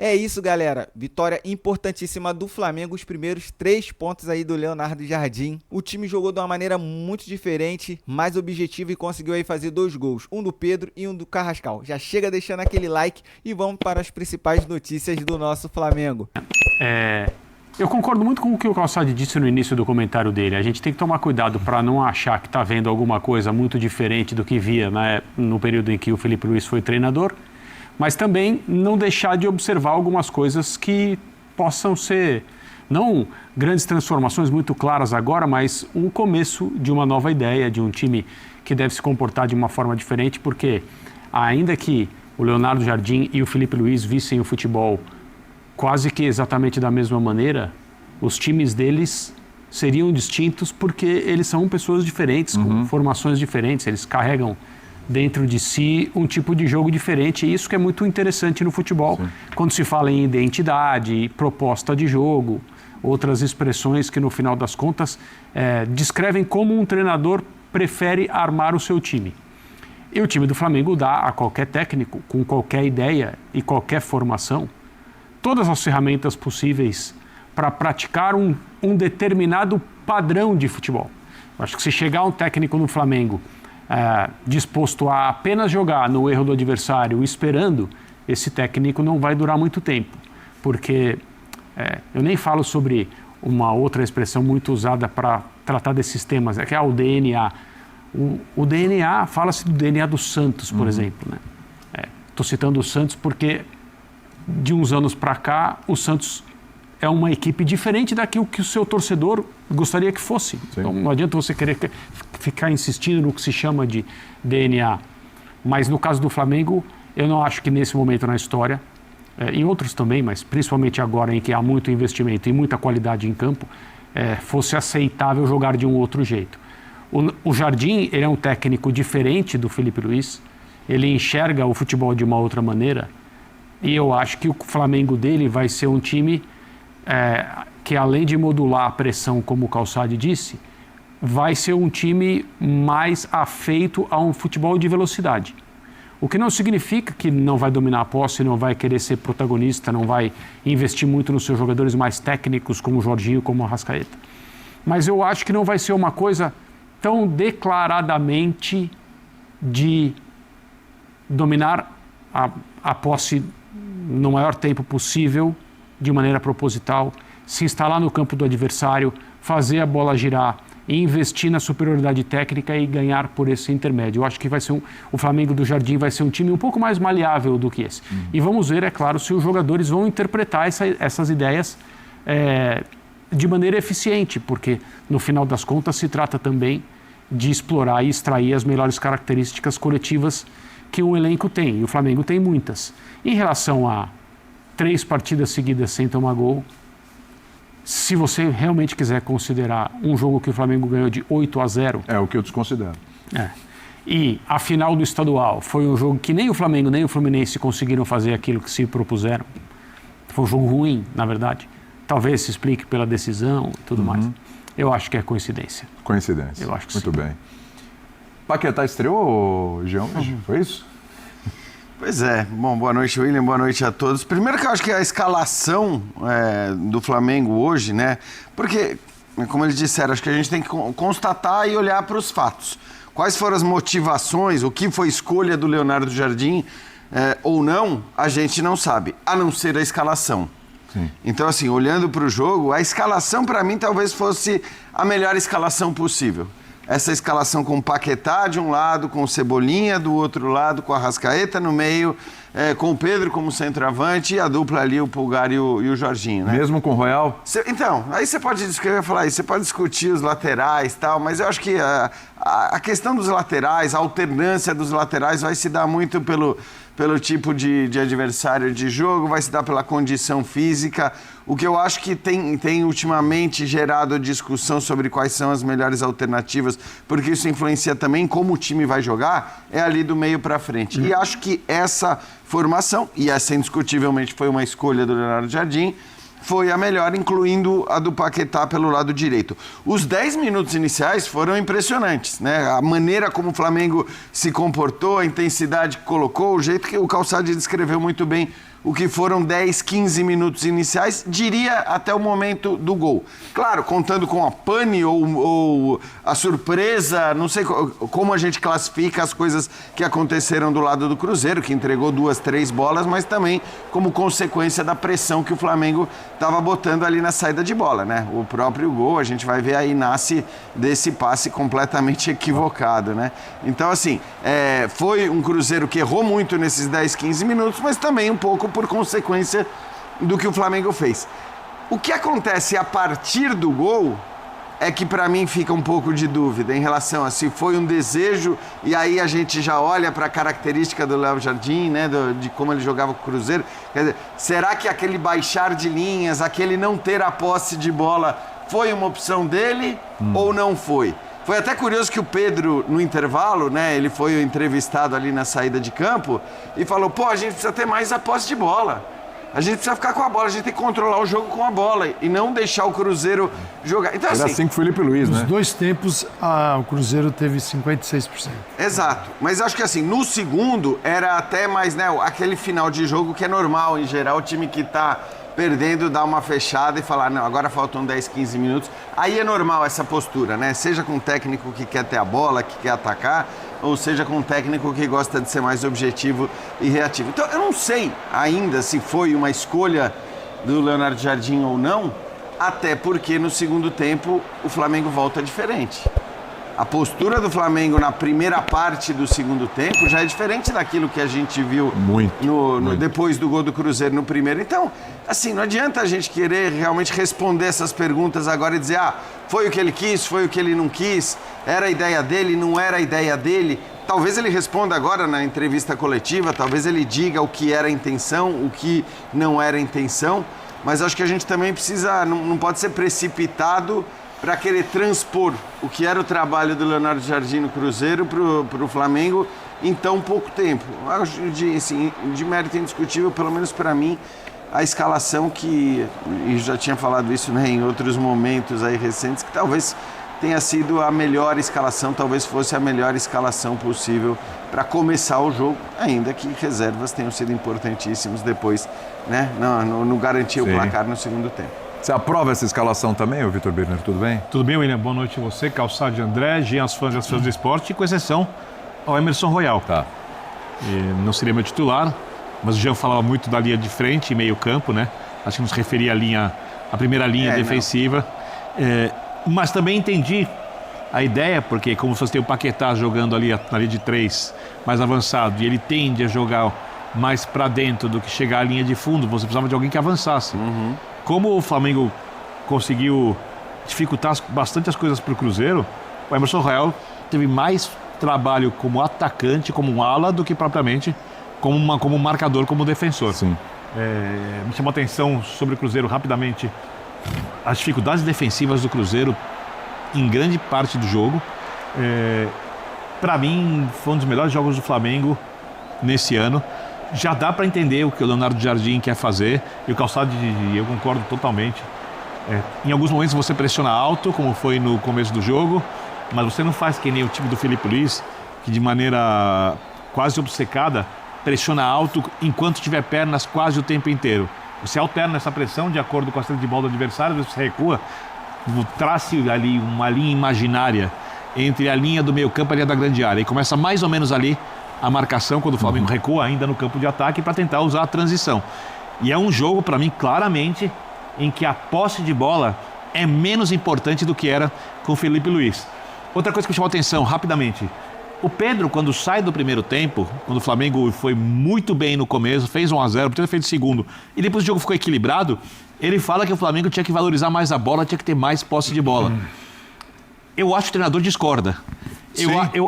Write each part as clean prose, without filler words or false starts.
É isso, galera. Vitória importantíssima do Flamengo, os primeiros 3 pontos aí do Leonardo Jardim. O time jogou de uma maneira muito diferente, mais objetiva e conseguiu aí fazer 2 gols. Um do Pedro e um do Carrascal. Já chega deixando aquele like e vamos para as principais notícias do nosso Flamengo. Eu concordo muito com o que o Calçade disse no início do comentário dele. A gente tem que tomar cuidado para não achar que está vendo alguma coisa muito diferente do que via, né, no período em que o Felipe Luiz foi treinador, mas também não deixar de observar algumas coisas que possam ser, não grandes transformações muito claras agora, mas um começo de uma nova ideia, de um time que deve se comportar de uma forma diferente, porque ainda que o Leonardo Jardim e o Felipe Luiz vissem o futebol quase que exatamente da mesma maneira, os times deles seriam distintos porque eles são pessoas diferentes, com formações diferentes, eles carregam dentro de si um tipo de jogo diferente, e isso que é muito interessante no futebol. Sim. Quando se fala em identidade, proposta de jogo, outras expressões que no final das contas descrevem como um treinador prefere armar o seu time. E o time do Flamengo dá a qualquer técnico, com qualquer ideia e qualquer formação, todas as ferramentas possíveis para praticar um determinado padrão de futebol. Eu acho que se chegar um técnico no Flamengo disposto a apenas jogar no erro do adversário, esperando, esse técnico não vai durar muito tempo. Porque eu nem falo sobre uma outra expressão muito usada para tratar desses temas, que é o DNA. O DNA, fala-se do DNA do Santos, por exemplo. Estou citando o Santos porque de uns anos para cá, o Santos é uma equipe diferente daquilo que o seu torcedor gostaria que fosse. Sim. Então não adianta você querer ficar insistindo no que se chama de DNA. Mas no caso do Flamengo, eu não acho que nesse momento na história, em outros também, mas principalmente agora em que há muito investimento e muita qualidade em campo, fosse aceitável jogar de um outro jeito. O Jardim, ele é um técnico diferente do Felipe Luiz, ele enxerga o futebol de uma outra maneira. E eu acho que o Flamengo dele vai ser um time que, além de modular a pressão, como o Calçade disse, vai ser um time mais afeito a um futebol de velocidade. O que não significa que não vai dominar a posse, não vai querer ser protagonista, não vai investir muito nos seus jogadores mais técnicos, como o Jorginho, como o Arrascaeta. Mas eu acho que não vai ser uma coisa tão declaradamente de dominar a posse no maior tempo possível, de maneira proposital, se instalar no campo do adversário, fazer a bola girar e investir na superioridade técnica e ganhar por esse intermédio. Eu acho que vai ser o Flamengo do Jardim vai ser um time um pouco mais maleável do que esse. E vamos ver, é claro, se os jogadores vão interpretar essas ideias de maneira eficiente, porque no final das contas se trata também de explorar e extrair as melhores características coletivas que um elenco tem, e o Flamengo tem muitas. Em relação a 3 partidas seguidas sem tomar gol, se você realmente quiser considerar um jogo que o Flamengo ganhou de 8-0... É o que eu desconsidero. E a final do estadual foi um jogo que nem o Flamengo nem o Fluminense conseguiram fazer aquilo que se propuseram. Foi um jogo ruim, na verdade. Talvez se explique pela decisão e tudo mais. Eu acho que é coincidência. Coincidência. Eu acho que muito sim. bem. Paquetá estreou, Jean? Foi isso? Pois é. Bom, boa noite, William. Boa noite a todos. Primeiro que eu acho que a escalação do Flamengo hoje, né? Porque, como eles disseram, acho que a gente tem que constatar e olhar para os fatos. Quais foram as motivações, o que foi escolha do Leonardo Jardim ou não, a gente não sabe, a não ser a escalação. Sim. Então, assim, olhando para o jogo, a escalação para mim talvez fosse a melhor escalação possível. Essa escalação com o Paquetá de um lado, com o Cebolinha do outro lado, com a Arrascaeta no meio, com o Pedro como centroavante e a dupla ali, o Pulgar e o Jorginho, né? Mesmo com o Royal? Então, aí você pode você pode discutir os laterais e tal, mas eu acho que a questão dos laterais, a alternância dos laterais vai se dar muito pelo tipo de adversário de jogo, vai se dar pela condição física. O que eu acho que tem ultimamente gerado discussão sobre quais são as melhores alternativas, porque isso influencia também como o time vai jogar, é ali do meio para frente. E acho que essa formação, e essa indiscutivelmente foi uma escolha do Leonardo Jardim, foi a melhor, incluindo a do Paquetá pelo lado direito. Os 10 minutos iniciais foram impressionantes, né? A maneira como o Flamengo se comportou, a intensidade que colocou, o jeito que o Calçade descreveu muito bem o que foram 10, 15 minutos iniciais, diria até o momento do gol. Claro, contando com a pane ou a surpresa, não sei como a gente classifica as coisas que aconteceram do lado do Cruzeiro, que entregou 2, 3 bolas, mas também como consequência da pressão que o Flamengo estava botando ali na saída de bola, né? O próprio gol, a gente vai ver aí, nasce desse passe completamente equivocado, né? Então, assim, foi um Cruzeiro que errou muito nesses 10, 15 minutos, mas também um pouco por consequência do que o Flamengo fez. O que acontece a partir do gol é que para mim fica um pouco de dúvida em relação a se foi um desejo, e aí a gente já olha para a característica do Léo Jardim, né, de como ele jogava com o Cruzeiro. Quer dizer, será que aquele baixar de linhas, aquele não ter a posse de bola foi uma opção dele ou não foi? Foi até curioso que o Pedro, no intervalo, né, ele foi entrevistado ali na saída de campo e falou, pô, a gente precisa ter mais a posse de bola. A gente precisa ficar com a bola, a gente tem que controlar o jogo com a bola e não deixar o Cruzeiro jogar. Então, Era assim que o Felipe Luiz, Nos né? 2 tempos, o Cruzeiro teve 56%. Exato. Mas acho que assim, no segundo era até mais, né, aquele final de jogo que é normal, em geral, o time que tá perdendo dá uma fechada e falar, não, agora faltam 10, 15 minutos. Aí é normal essa postura, né? Seja com um técnico que quer ter a bola, que quer atacar, ou seja com um técnico que gosta de ser mais objetivo e reativo. Então, eu não sei ainda se foi uma escolha do Leonardo Jardim ou não, até porque no segundo tempo o Flamengo volta diferente. A postura do Flamengo na primeira parte do segundo tempo já é diferente daquilo que a gente viu depois do gol do Cruzeiro no primeiro. Então, assim, não adianta a gente querer realmente responder essas perguntas agora e dizer, foi o que ele quis, foi o que ele não quis, era a ideia dele, não era a ideia dele. Talvez ele responda agora na entrevista coletiva, talvez ele diga o que era a intenção, o que não era a intenção, mas acho que a gente também precisa, não pode ser precipitado para querer transpor o que era o trabalho do Leonardo Jardim no Cruzeiro para o Flamengo em tão pouco tempo. Acho de mérito indiscutível, pelo menos para mim, a escalação que, e já tinha falado isso, né, em outros momentos aí recentes, que talvez tenha sido a melhor escalação, talvez fosse a melhor escalação possível para começar o jogo, ainda que reservas tenham sido importantíssimos depois, né, no garantir o placar no segundo tempo. Você aprova essa escalação também, ô Vitor Birner? Tudo bem? Tudo bem, William? Boa noite a você, Calçado de André, Jean, as fãs e as fãs do esporte, com exceção ao Emerson Royal. Tá. Não seria meu titular, mas o Jean falava muito da linha de frente e meio campo, né? Acho que nos referia à primeira linha defensiva. Mas também entendi a ideia, porque como você tem o Paquetá jogando ali na linha de 3, mais avançado, e ele tende a jogar mais para dentro do que chegar à linha de fundo, você precisava de alguém que avançasse. Como o Flamengo conseguiu dificultar bastante as coisas para o Cruzeiro, o Emerson Royal teve mais trabalho como atacante, como um ala, do que propriamente como marcador, como defensor. Sim. Me chamou a atenção sobre o Cruzeiro rapidamente as dificuldades defensivas do Cruzeiro em grande parte do jogo. Para mim, foi um dos melhores jogos do Flamengo nesse ano. Já dá para entender o que o Leonardo Jardim quer fazer, e o Calçado, eu concordo totalmente. Em alguns momentos você pressiona alto, como foi no começo do jogo, mas você não faz que nem o time do Felipe Luiz, que de maneira quase obcecada pressiona alto enquanto tiver pernas quase o tempo inteiro. Você alterna essa pressão de acordo com a saída de bola do adversário, você recua, trace ali uma linha imaginária entre a linha do meio campo e a linha da grande área, e começa mais ou menos ali a marcação quando o Flamengo recua ainda no campo de ataque para tentar usar a transição. E é um jogo, para mim, claramente, em que a posse de bola é menos importante do que era com o Felipe Luiz. Outra coisa que me chamou a atenção, rapidamente, o Pedro, quando sai do primeiro tempo, quando o Flamengo foi muito bem no começo, fez 1-0, podia ter feito segundo, e depois o jogo ficou equilibrado, ele fala que o Flamengo tinha que valorizar mais a bola, tinha que ter mais posse de bola. Eu acho que o treinador discorda.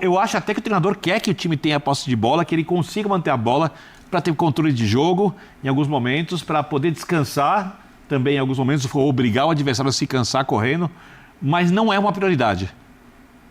Eu acho até que o treinador quer que o time tenha posse de bola, que ele consiga manter a bola para ter controle de jogo em alguns momentos, para poder descansar também em alguns momentos, for obrigar o adversário a se cansar correndo, mas não é uma prioridade,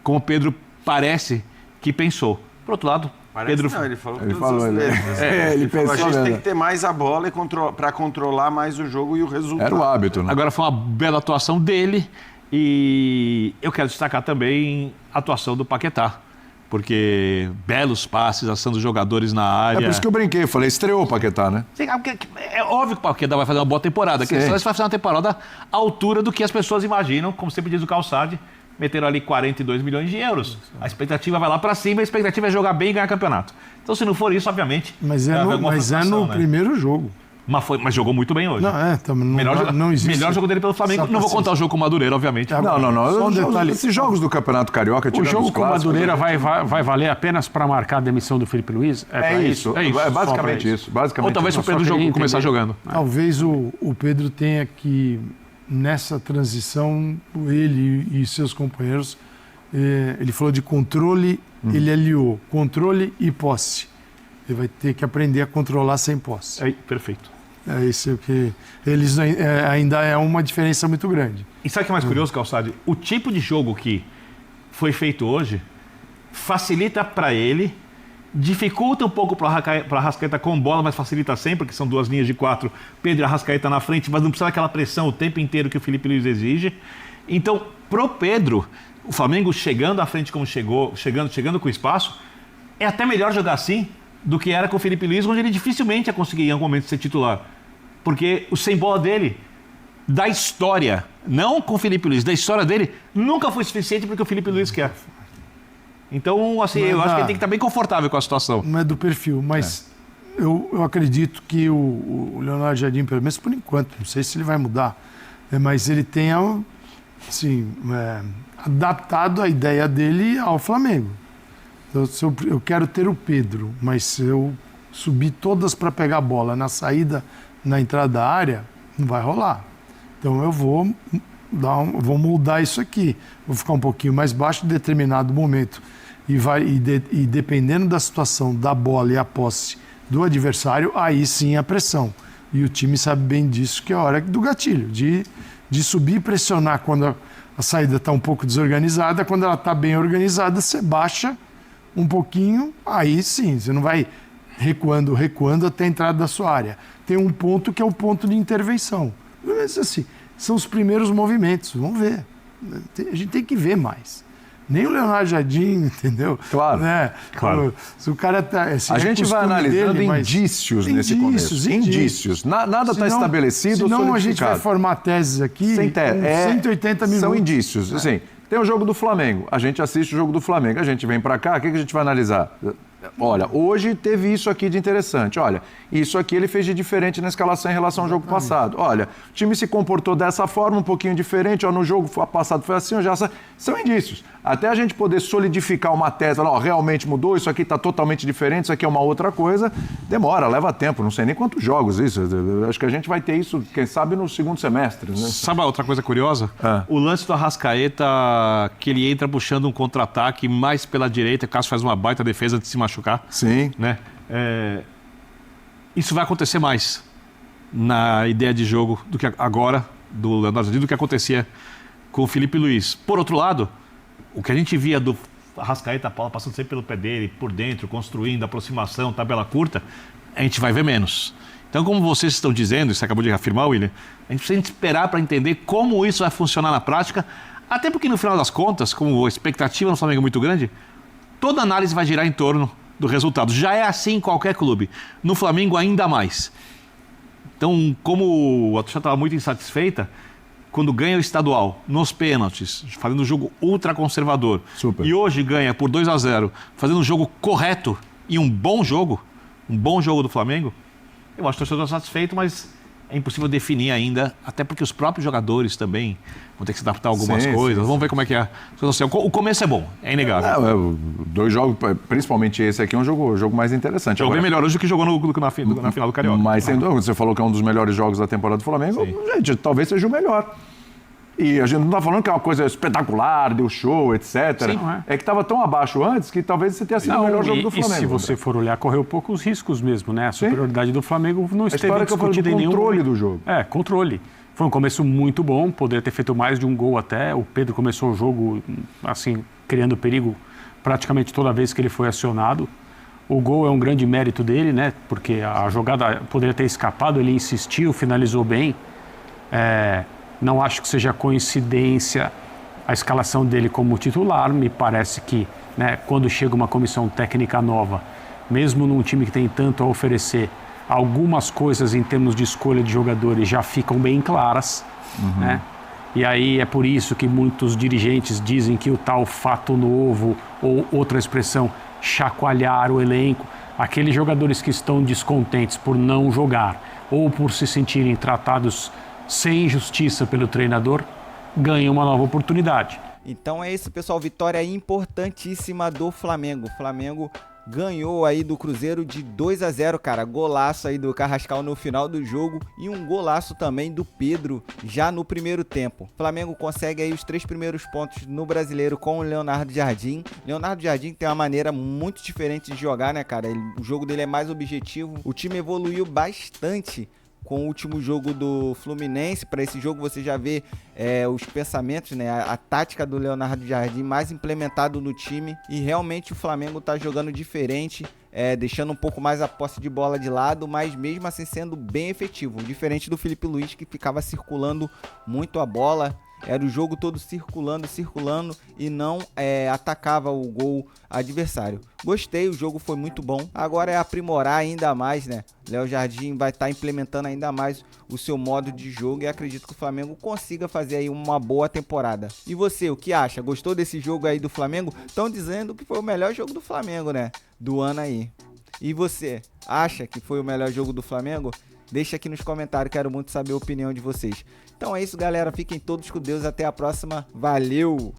como o Pedro parece que pensou. Por outro lado, Pedro... Não, ele falou Ele falou, ele pensou, a gente tem que ter mais a bola para controlar mais o jogo e o resultado. Era o hábito, né? Agora foi uma bela atuação dele, e eu quero destacar também a atuação do Paquetá. porque belos passes, ação dos jogadores na área. É por isso que eu brinquei, falei, estreou o Paquetá, né? É óbvio que o Paquetá vai fazer uma boa temporada. A questão é se vai fazer uma temporada à altura do que as pessoas imaginam, como sempre diz o Calçade, meteram ali 42 milhões de euros. A expectativa vai lá para cima, a expectativa é jogar bem e ganhar campeonato. Então, se não for isso, obviamente... Mas é no primeiro jogo. Mas jogou muito bem hoje. Não existe. Melhor jogo dele pelo Flamengo. Não vou contar o jogo com o Madureira, obviamente. Não. Só um detalhe. Esses jogos do Campeonato Carioca... O jogo com o Madureira vai valer apenas para marcar a demissão do Felipe Luiz? É isso. É basicamente isso. Ou talvez o Pedro começar jogando. Talvez o Pedro tenha que, nessa transição, ele e seus companheiros, ele falou de controle, ele aliou controle e posse. Ele vai ter que aprender a controlar sem posse. Perfeito. É isso que eles ainda é uma diferença muito grande. E sabe o que é mais curioso, Calçade? O tipo de jogo que foi feito hoje facilita para ele, dificulta um pouco para a Arrascaeta com bola, mas facilita sempre, porque são duas linhas de 4, Pedro e Arrascaeta na frente, mas não precisa daquela pressão o tempo inteiro que o Felipe Luiz exige. Então, pro Pedro, o Flamengo chegando à frente como chegou, chegando com espaço, é até melhor jogar assim do que era com o Felipe Luiz, onde ele dificilmente ia conseguir em algum momento ser titular. Porque o sem bola dele, da história, não com o Felipe Luiz, da história dele, nunca foi suficiente porque o Felipe Luiz quer. Então, assim, eu acho que ele tem que estar bem confortável com a situação. Não é do perfil, mas eu acredito que o Leonardo Jardim, pelo menos por enquanto, não sei se ele vai mudar, mas ele tenha, assim, adaptado a ideia dele ao Flamengo. Então, eu quero ter o Pedro, mas se eu subir todas para pegar a bola na saída, na entrada da área, não vai rolar. Então eu vou mudar isso aqui. Vou ficar um pouquinho mais baixo em determinado momento. E dependendo da situação da bola e a posse do adversário, aí sim a pressão. E o time sabe bem disso, que é a hora do gatilho, de subir e pressionar quando a saída está um pouco desorganizada. Quando ela está bem organizada, você baixa um pouquinho, aí sim, você não vai recuando até a entrada da sua área. Tem um ponto que é o ponto de intervenção. Mas assim, são os primeiros movimentos, vamos ver. A gente tem que ver mais. Nem o Leonardo Jardim, entendeu? Claro, claro. Se o cara tá, a gente vai analisando indícios nesse começo. Indícios. Nada está estabelecido ou solidificado. Senão a gente vai formar teses aqui com 180 minutos. São indícios. Assim, tem o jogo do Flamengo, a gente assiste o jogo do Flamengo, a gente vem para cá, o que a gente vai analisar? Olha, hoje teve isso aqui de interessante. Olha, isso aqui ele fez de diferente na escalação em relação ao jogo passado. Olha, o time se comportou dessa forma, um pouquinho diferente. Ó, no jogo passado foi assim, já são indícios. Até a gente poder solidificar uma tese, ó, realmente mudou, isso aqui está totalmente diferente, isso aqui é uma outra coisa, demora, leva tempo. Não sei nem quantos jogos isso. Acho que a gente vai ter isso, quem sabe, no segundo semestre. Né? Sabe a outra coisa curiosa? O lance do Arrascaeta, que ele entra puxando um contra-ataque mais pela direita, o Cássio faz uma baita defesa de se machucar. Sim. Né? Isso vai acontecer mais na ideia de jogo do que agora, do Leonardo Jardim, do que acontecia com o Felipe Luiz. Por outro lado, o que a gente via do Arrascaeta, Paula passando sempre pelo pé dele, por dentro, construindo, aproximação, tabela curta, a gente vai ver menos. Então, como vocês estão dizendo, você acabou de afirmar, William, a gente precisa esperar para entender como isso vai funcionar na prática, até porque no final das contas, como a expectativa no Flamengo é muito grande, toda análise vai girar em torno do resultado. Já é assim em qualquer clube. No Flamengo, ainda mais. Então, como a torcida estava muito insatisfeita, quando ganha o estadual, nos pênaltis, fazendo um jogo ultra conservador, e hoje ganha por 2-0, fazendo um jogo correto e um bom jogo do Flamengo, eu acho que o torcedor está satisfeito, mas é impossível definir ainda, até porque os próprios jogadores também vão ter que se adaptar a algumas coisas. Vamos ver como é que é. O começo é bom, é inegável. Dois jogos, principalmente esse aqui, é um jogo mais interessante. Jogou bem melhor hoje do que jogou na final do Carioca. Mas sem dúvida, você falou que é um dos melhores jogos da temporada do Flamengo. Sim. Gente, talvez seja o melhor. E a gente não está falando que é uma coisa espetacular, deu show, etc. Sim, é que estava tão abaixo antes que talvez você tenha sido o melhor jogo do Flamengo. E se você for olhar, correu poucos riscos mesmo, né? A superioridade do Flamengo não esteve discutida em nenhum... controle do jogo. Controle. Foi um começo muito bom, poderia ter feito mais de um gol até. O Pedro começou o jogo, assim, criando perigo praticamente toda vez que ele foi acionado. O gol é um grande mérito dele, né? Porque a jogada poderia ter escapado, ele insistiu, finalizou bem. Não acho que seja coincidência a escalação dele como titular. Me parece que né, quando chega uma comissão técnica nova, mesmo num time que tem tanto a oferecer, algumas coisas em termos de escolha de jogadores já ficam bem claras, né? E aí é por isso que muitos dirigentes dizem que o tal fato novo, ou outra expressão, chacoalhar o elenco, aqueles jogadores que estão descontentes por não jogar ou por se sentirem tratados sem justiça pelo treinador, ganham uma nova oportunidade. Então é isso, pessoal. Vitória importantíssima do Flamengo. O Flamengo ganhou aí do Cruzeiro de 2-0, cara. Golaço aí do Carrascal no final do jogo e um golaço também do Pedro já no primeiro tempo. O Flamengo consegue aí os 3 primeiros pontos no Brasileiro com o Leonardo Jardim. Leonardo Jardim tem uma maneira muito diferente de jogar, né, cara? O jogo dele é mais objetivo. O time evoluiu bastante com o último jogo do Fluminense. Para esse jogo você já vê os pensamentos, né, a tática do Leonardo Jardim mais implementado no time, e realmente o Flamengo tá jogando diferente, deixando um pouco mais a posse de bola de lado, mas mesmo assim sendo bem efetivo, diferente do Felipe Luiz, que ficava circulando muito a bola. Era o jogo todo circulando e não atacava o gol adversário. Gostei, o jogo foi muito bom. Agora é aprimorar ainda mais, né? Léo Jardim vai estar implementando ainda mais o seu modo de jogo e acredito que o Flamengo consiga fazer aí uma boa temporada. E você, o que acha? Gostou desse jogo aí do Flamengo? Estão dizendo que foi o melhor jogo do Flamengo, né? Do ano aí. E você, acha que foi o melhor jogo do Flamengo? Deixa aqui nos comentários, quero muito saber a opinião de vocês. Então é isso, galera. Fiquem todos com Deus. Até a próxima. Valeu!